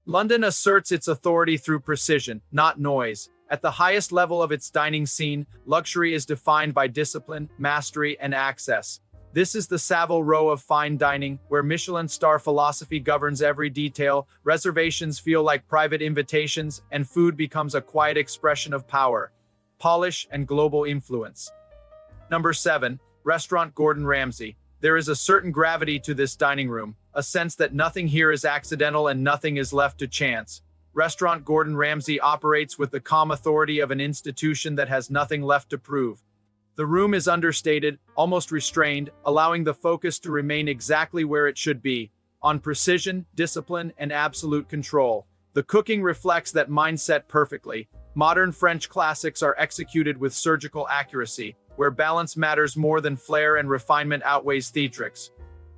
London asserts its authority through precision, not noise. At the highest level of its dining scene, luxury is defined by discipline, mastery, and access. This is the Savile Row of fine dining, where Michelin-star philosophy governs every detail, reservations feel like private invitations, and food becomes a quiet expression of power, polish, and global influence. Number 7. Restaurant Gordon Ramsay. There is a certain gravity to this dining room, a sense that nothing here is accidental and nothing is left to chance. Restaurant Gordon Ramsay operates with the calm authority of an institution that has nothing left to prove. The room is understated, almost restrained, allowing the focus to remain exactly where it should be, on precision, discipline, and absolute control. The cooking reflects that mindset perfectly. Modern French classics are executed with surgical accuracy, where balance matters more than flair and refinement outweighs theatrics.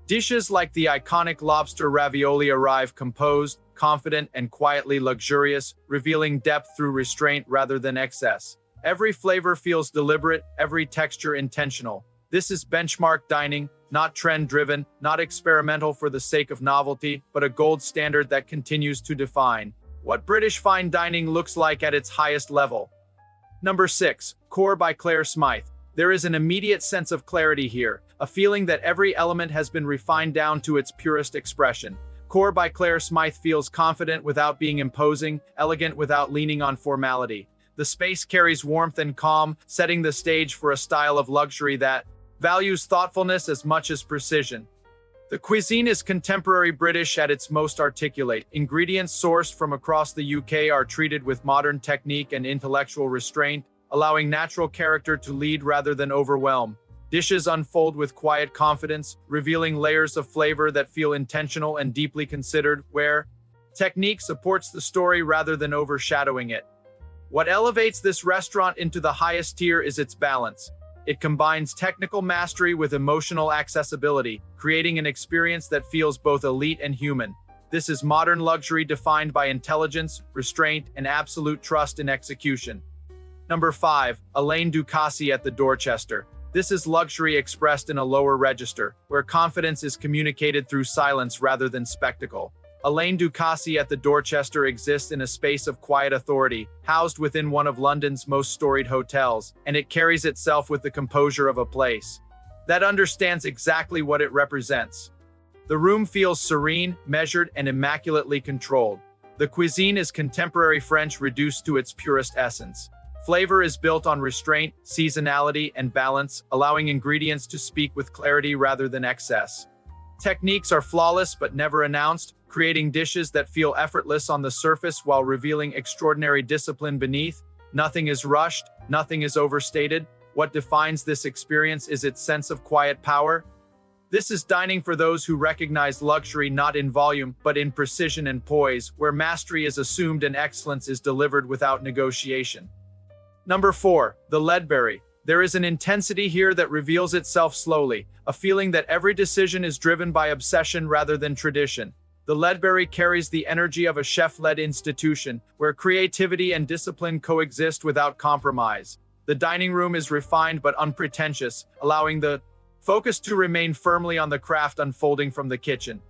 Dishes like the iconic lobster ravioli arrive composed, confident, and quietly luxurious, revealing depth through restraint rather than excess. Every flavor feels deliberate, every texture intentional. This is benchmark dining, not trend-driven, not experimental for the sake of novelty, but a gold standard that continues to define what British fine dining looks like at its highest level. Number 6. Core by Claire Smythe. There is an immediate sense of clarity here, a feeling that every element has been refined down to its purest expression. Core by Claire Smythe feels confident without being imposing, elegant without leaning on formality. The space carries warmth and calm, setting the stage for a style of luxury that values thoughtfulness as much as precision. The cuisine is contemporary British at its most articulate. Ingredients sourced from across the UK are treated with modern technique and intellectual restraint, allowing natural character to lead rather than overwhelm. Dishes unfold with quiet confidence, revealing layers of flavor that feel intentional and deeply considered, where technique supports the story rather than overshadowing it. What elevates this restaurant into the highest tier is its balance. It combines technical mastery with emotional accessibility, creating an experience that feels both elite and human. This is modern luxury defined by intelligence, restraint, and absolute trust in execution. Number 5. Alain Ducasse at the Dorchester. This is luxury expressed in a lower register, where confidence is communicated through silence rather than spectacle. Alain Ducasse at the Dorchester exists in a space of quiet authority, housed within one of London's most storied hotels, and it carries itself with the composure of a place that understands exactly what it represents. The room feels serene, measured, and immaculately controlled. The cuisine is contemporary French reduced to its purest essence. Flavor is built on restraint, seasonality, and balance, allowing ingredients to speak with clarity rather than excess. Techniques are flawless but never announced, creating dishes that feel effortless on the surface while revealing extraordinary discipline beneath. Nothing is rushed, nothing is overstated. What defines this experience is its sense of quiet power. This is dining for those who recognize luxury not in volume, but in precision and poise, where mastery is assumed and excellence is delivered without negotiation. Number 4. The Ledbury. There is an intensity here that reveals itself slowly, a feeling that every decision is driven by obsession rather than tradition. The Ledbury carries the energy of a chef-led institution, where creativity and discipline coexist without compromise. The dining room is refined but unpretentious, allowing the focus to remain firmly on the craft unfolding from the kitchen.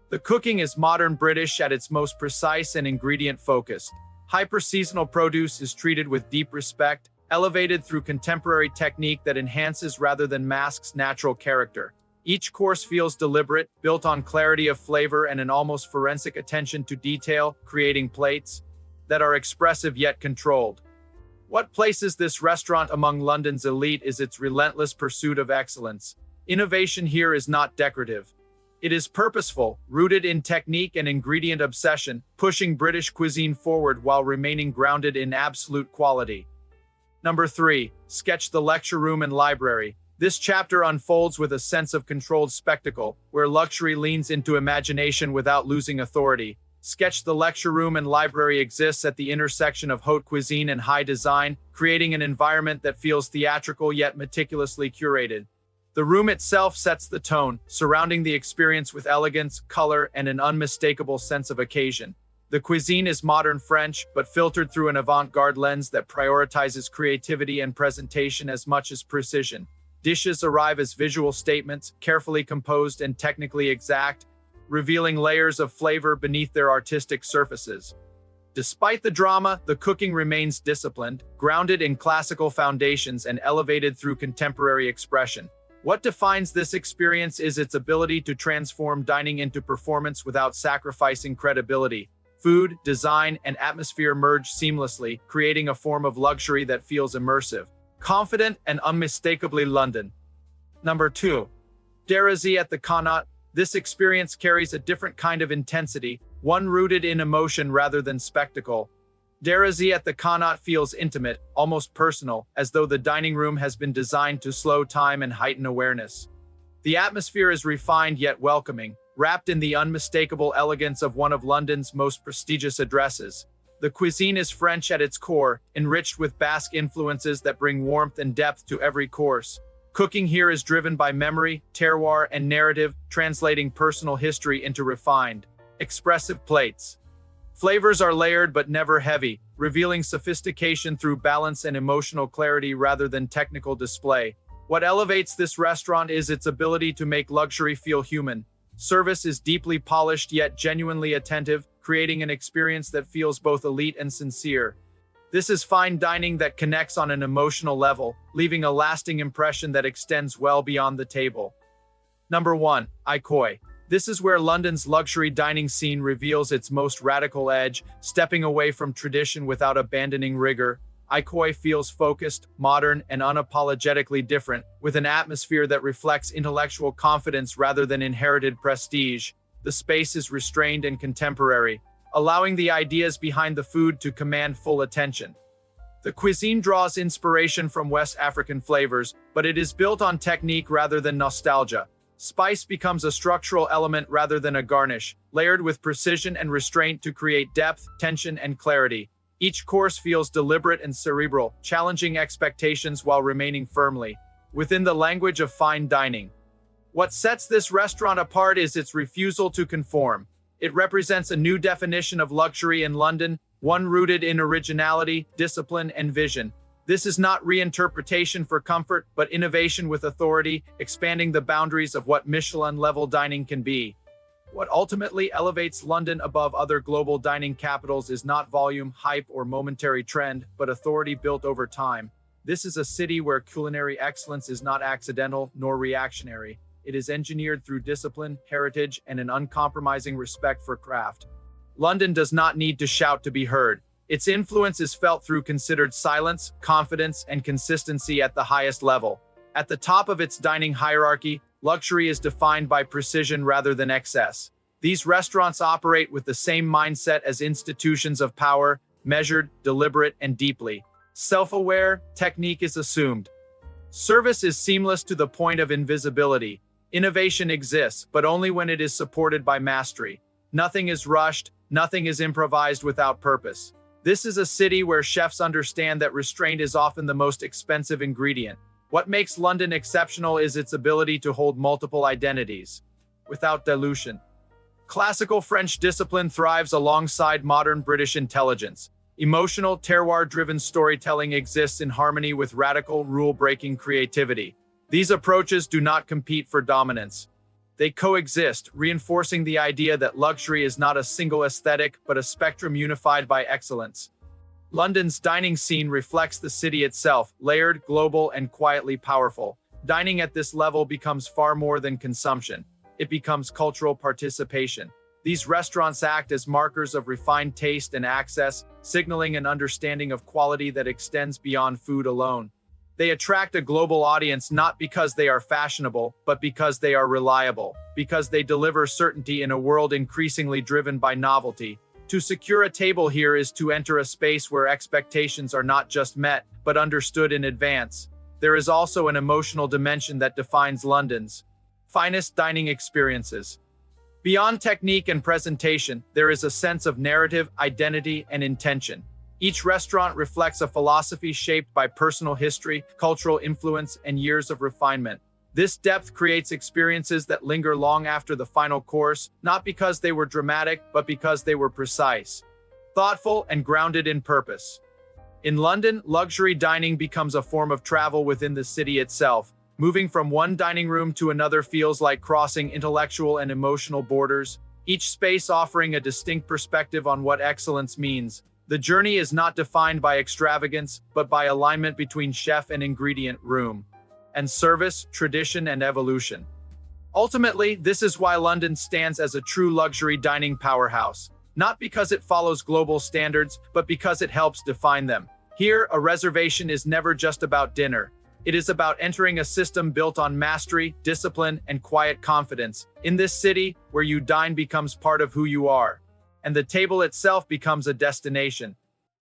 The cooking is modern British at its most precise and ingredient-focused. Hyper-seasonal produce is treated with deep respect, elevated through contemporary technique that enhances rather than masks natural character. Each course feels deliberate, built on clarity of flavor and an almost forensic attention to detail, creating plates that are expressive yet controlled. What places this restaurant among London's elite is its relentless pursuit of excellence. Innovation here is not decorative. It is purposeful, rooted in technique and ingredient obsession, pushing British cuisine forward while remaining grounded in absolute quality. Number 3. Sketch the lecture room and library. This chapter unfolds with a sense of controlled spectacle, where luxury leans into imagination without losing authority. Sketch the lecture room and library exists at the intersection of haute cuisine and high design, creating an environment that feels theatrical yet meticulously curated. The room itself sets the tone, surrounding the experience with elegance, color, and an unmistakable sense of occasion. The cuisine is modern French, but filtered through an avant-garde lens that prioritizes creativity and presentation as much as precision. Dishes arrive as visual statements, carefully composed and technically exact, revealing layers of flavor beneath their artistic surfaces. Despite the drama, the cooking remains disciplined, grounded in classical foundations and elevated through contemporary expression. What defines this experience is its ability to transform dining into performance without sacrificing credibility. Food, design, and atmosphere merge seamlessly, creating a form of luxury that feels immersive, confident, and unmistakably London. Number 2. Derazi at the Connaught. This experience carries a different kind of intensity, one rooted in emotion rather than spectacle. Derazi at the Connaught feels intimate, almost personal, as though the dining room has been designed to slow time and heighten awareness. The atmosphere is refined yet welcoming, wrapped in the unmistakable elegance of one of London's most prestigious addresses. The cuisine is French at its core, enriched with Basque influences that bring warmth and depth to every course. Cooking here is driven by memory, terroir, and narrative, translating personal history into refined, expressive plates. Flavors are layered but never heavy, revealing sophistication through balance and emotional clarity rather than technical display. What elevates this restaurant is its ability to make luxury feel human. Service is deeply polished yet genuinely attentive, creating an experience that feels both elite and sincere. This is fine dining that connects on an emotional level, leaving a lasting impression that extends well beyond the table. Number 1. Ikoyi. This is where London's luxury dining scene reveals its most radical edge, stepping away from tradition without abandoning rigor. Ikoyi feels focused, modern, and unapologetically different, with an atmosphere that reflects intellectual confidence rather than inherited prestige. The space is restrained and contemporary, allowing the ideas behind the food to command full attention. The cuisine draws inspiration from West African flavors, but it is built on technique rather than nostalgia. Spice becomes a structural element rather than a garnish, layered with precision and restraint to create depth, tension, and clarity. Each course feels deliberate and cerebral, challenging expectations while remaining firmly within the language of fine dining. What sets this restaurant apart is its refusal to conform. It represents a new definition of luxury in London, one rooted in originality, discipline, and vision. This is not reinterpretation for comfort, but innovation with authority, expanding the boundaries of what Michelin-level dining can be. What ultimately elevates London above other global dining capitals is not volume, hype, or momentary trend, but authority built over time. This is a city where culinary excellence is not accidental nor reactionary. It is engineered through discipline, heritage, and an uncompromising respect for craft. London does not need to shout to be heard. Its influence is felt through considered silence, confidence, and consistency at the highest level. At the top of its dining hierarchy, luxury is defined by precision rather than excess. These restaurants operate with the same mindset as institutions of power, measured, deliberate, and deeply self-aware. Technique is assumed. Service is seamless to the point of invisibility. Innovation exists, but only when it is supported by mastery. Nothing is rushed, nothing is improvised without purpose. This is a city where chefs understand that restraint is often the most expensive ingredient. What makes London exceptional is its ability to hold multiple identities without dilution. Classical French discipline thrives alongside modern British intelligence. Emotional, terroir-driven storytelling exists in harmony with radical, rule-breaking creativity. These approaches do not compete for dominance. They coexist, reinforcing the idea that luxury is not a single aesthetic, but a spectrum unified by excellence. London's dining scene reflects the city itself, layered, global, and quietly powerful. Dining at this level becomes far more than consumption. It becomes cultural participation. These restaurants act as markers of refined taste and access, signaling an understanding of quality that extends beyond food alone. They attract a global audience not because they are fashionable, but because they are reliable, because they deliver certainty in a world increasingly driven by novelty. To secure a table here is to enter a space where expectations are not just met, but understood in advance. There is also an emotional dimension that defines London's finest dining experiences. Beyond technique and presentation, there is a sense of narrative, identity, and intention. Each restaurant reflects a philosophy shaped by personal history, cultural influence, and years of refinement. This depth creates experiences that linger long after the final course, not because they were dramatic, but because they were precise, thoughtful, and grounded in purpose. In London, luxury dining becomes a form of travel within the city itself, Moving from one dining room to another feels like crossing intellectual and emotional borders, each space offering a distinct perspective on what excellence means. The journey is not defined by extravagance, but by alignment between chef and ingredient, room and service, tradition and evolution. Ultimately, this is why London stands as a true luxury dining powerhouse, not because it follows global standards, but because it helps define them. Here, a reservation is never just about dinner. It is about entering a system built on mastery, discipline, and quiet confidence. In this city, where you dine becomes part of who you are, and the table itself becomes a destination.